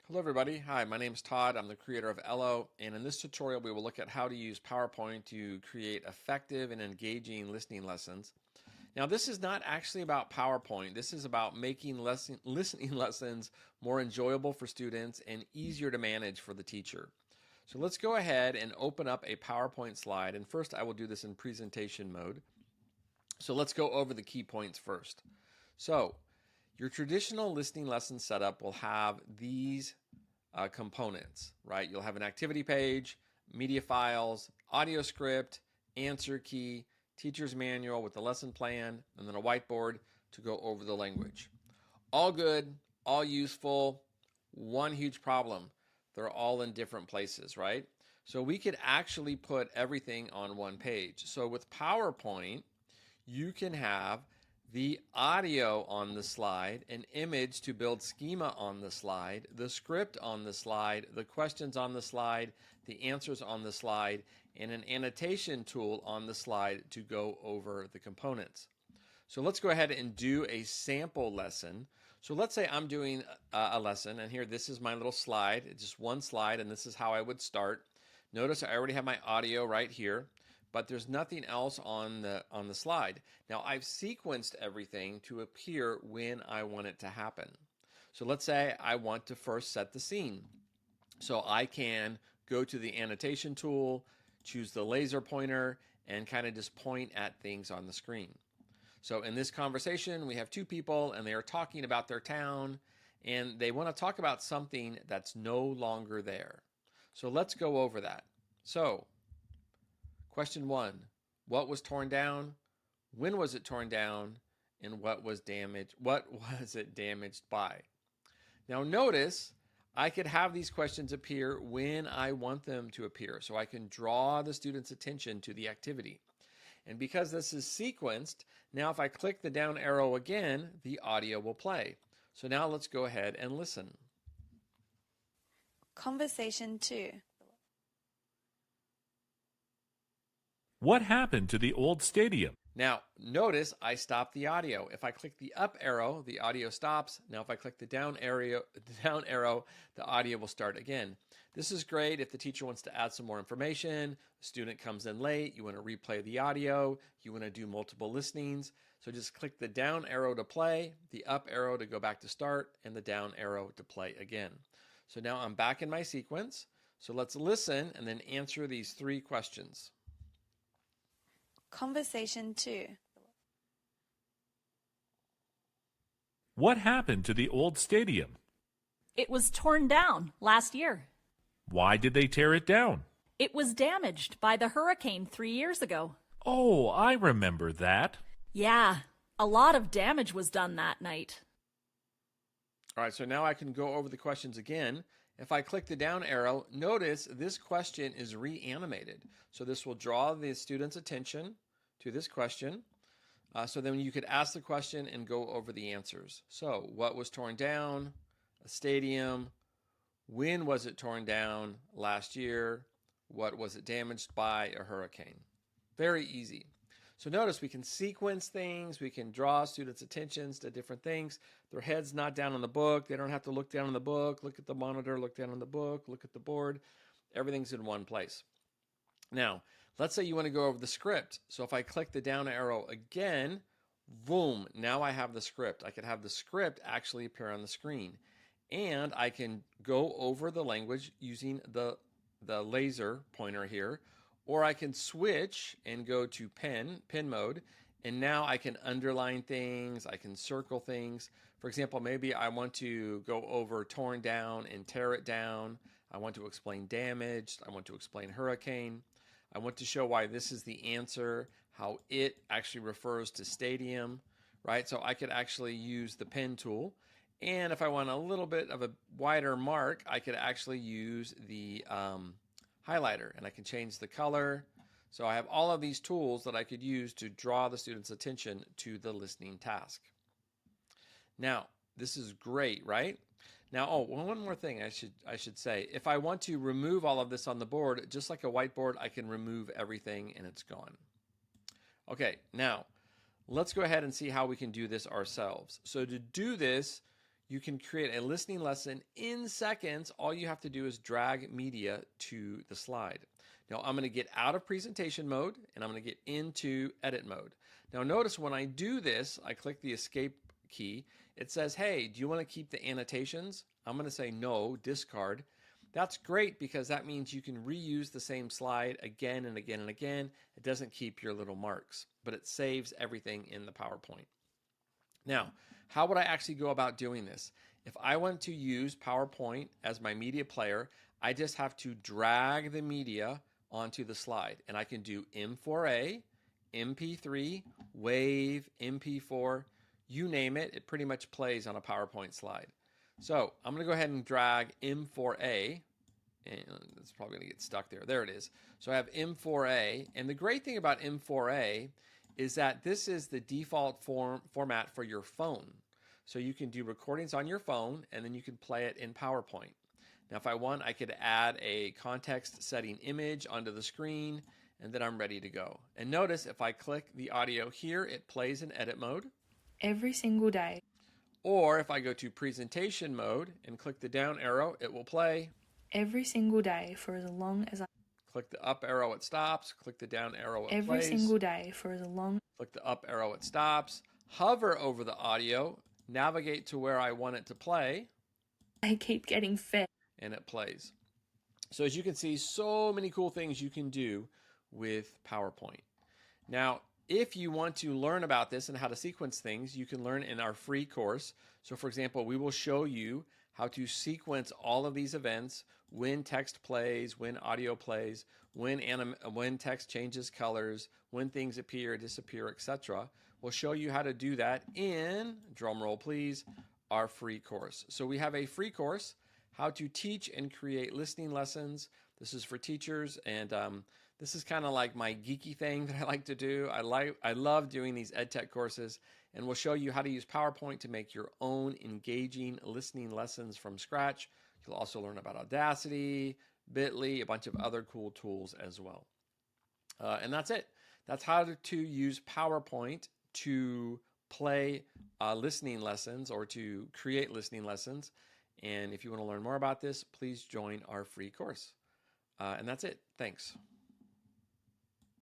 Hello everybody. Hi, my name is Todd. I'm the creator of Ello, and in this tutorial we will look at how to use PowerPoint to create effective and engaging listening lessons. Now this is not actually about PowerPoint. This is about making listening lessons more enjoyable for students and easier to manage for the teacher. So let's go ahead and open up a PowerPoint slide, and first I will do this in presentation mode. So let's go over the key points first. So your traditional listening lesson setup will have these components, right? You'll have an activity page, media files, audio script, answer key, teacher's manual with the lesson plan, and then a whiteboard to go over the language. All good, all useful, one huge problem. They're all in different places, right? So we could actually put everything on one page. So with PowerPoint, you can have the audio on the slide, an image to build schema on the slide, the script on the slide, the questions on the slide, the answers on the slide, and an annotation tool on the slide to go over the components. So let's go ahead and do a sample lesson. So let's say I'm doing a lesson, and here this is my little slide. It's just one slide, and this is how I would start. Notice I already have my audio right here, but there's nothing else on the slide. Now I've sequenced everything to appear when I want it to happen. So let's say I want to first set the scene. So I can go to the annotation tool, choose the laser pointer, and kind of just point at things on the screen. So in this conversation, we have two people and they are talking about their town and they want to talk about something that's no longer there. So let's go over that. So question 1, what was torn down? When was it torn down? And what was damaged? What was it damaged by? Now notice I could have these questions appear when I want them to appear. So I can draw the student's attention to the activity. And because this is sequenced, now if I click the down arrow again, the audio will play. So now let's go ahead and listen. Conversation 2. What happened to the old stadium? Now, notice I stopped the audio. If I click the up arrow, the audio stops. Now, if I click the down arrow, the audio will start again. This is great if the teacher wants to add some more information, the student comes in late, you want to replay the audio, you want to do multiple listenings. So just click the down arrow to play, the up arrow to go back to start, and the down arrow to play again. So now I'm back in my sequence. So let's listen and then answer these 3 questions. Conversation 2. What happened to the old stadium? It was torn down last year. Why did they tear it down? It was damaged by the hurricane 3 years ago. Oh, I remember that. Yeah, a lot of damage was done that night. All right, so now I can go over the questions again. If I click the down arrow, notice this question is reanimated. So this will draw the student's attention to this question. So then you could ask the question and go over the answers. So what was torn down? A stadium. When was it torn down? Last year. What was it damaged by? A hurricane. Very easy. So notice we can sequence things, we can draw students' attentions to different things. Their head's not down on the book. They don't have to look down on the book, look at the monitor, look down on the book, look at the board. Everything's in one place. Now, let's say you want to go over the script. So if I click the down arrow again, boom, now I have the script. I could have the script actually appear on the screen. And I can go over the language using the laser pointer here. Or I can switch and go to pen mode, and now I can underline things, I can circle things. For example, maybe I want to go over torn down and tear it down. I want to explain damaged. I want to explain hurricane. I want to show why this is the answer, how it actually refers to stadium, right? So I could actually use the pen tool. And if I want a little bit of a wider mark, I could actually use the highlighter, and I can change the color. So I have all of these tools that I could use to draw the student's attention to the listening task. Now, this is great, right? Now, one more thing I should say. If I want to remove all of this on the board, just like a whiteboard, I can remove everything and it's gone. Okay, now let's go ahead and see how we can do this ourselves. So to do this, you can create a listening lesson in seconds. All you have to do is drag media to the slide. Now I'm going to get out of presentation mode and I'm going to get into edit mode. Now notice when I do this, I click the escape key. It says, hey, do you want to keep the annotations? I'm going to say no, discard. That's great because that means you can reuse the same slide again and again and again. It doesn't keep your little marks, but it saves everything in the PowerPoint. Now, how would I actually go about doing this? If I want to use PowerPoint as my media player, I just have to drag the media onto the slide, and I can do M4A, MP3, WAV, MP4, you name it, it pretty much plays on a PowerPoint slide. So I'm going to go ahead and drag M4A, and it's probably going to get stuck there. There it is. So I have M4A, and the great thing about M4A is that this is the default format for your phone. So you can do recordings on your phone, and then you can play it in PowerPoint. Now if I want, I could add a context setting image onto the screen, and then I'm ready to go. And notice if I click the audio here, it plays in edit mode. Every single day. Or if I go to presentation mode and click the down arrow, it will play. Every single day for as long as I... Click the up arrow, it stops. Click the down arrow, it plays. Every single day for as long... Click the up arrow, it stops. Hover over the audio, navigate to where I want it to play. I keep getting fed. And it plays. So as you can see, so many cool things you can do with PowerPoint. Now, if you want to learn about this and how to sequence things, you can learn in our free course. So for example, we will show you how to sequence all of these events, when text plays, when audio plays, when text changes colors, when things appear, disappear, etc. We'll show you how to do that in, drum roll please, our free course. So we have a free course, how to teach and create listening lessons. This is for teachers, and this is kind of like my geeky thing that I like to do. I love doing these EdTech courses, and we'll show you how to use PowerPoint to make your own engaging listening lessons from scratch. You'll also learn about Audacity, Bitly, a bunch of other cool tools as well. And that's it. That's how to use PowerPoint to play listening lessons or to create listening lessons. And if you want to learn more about this, please join our free course. And that's it. Thanks.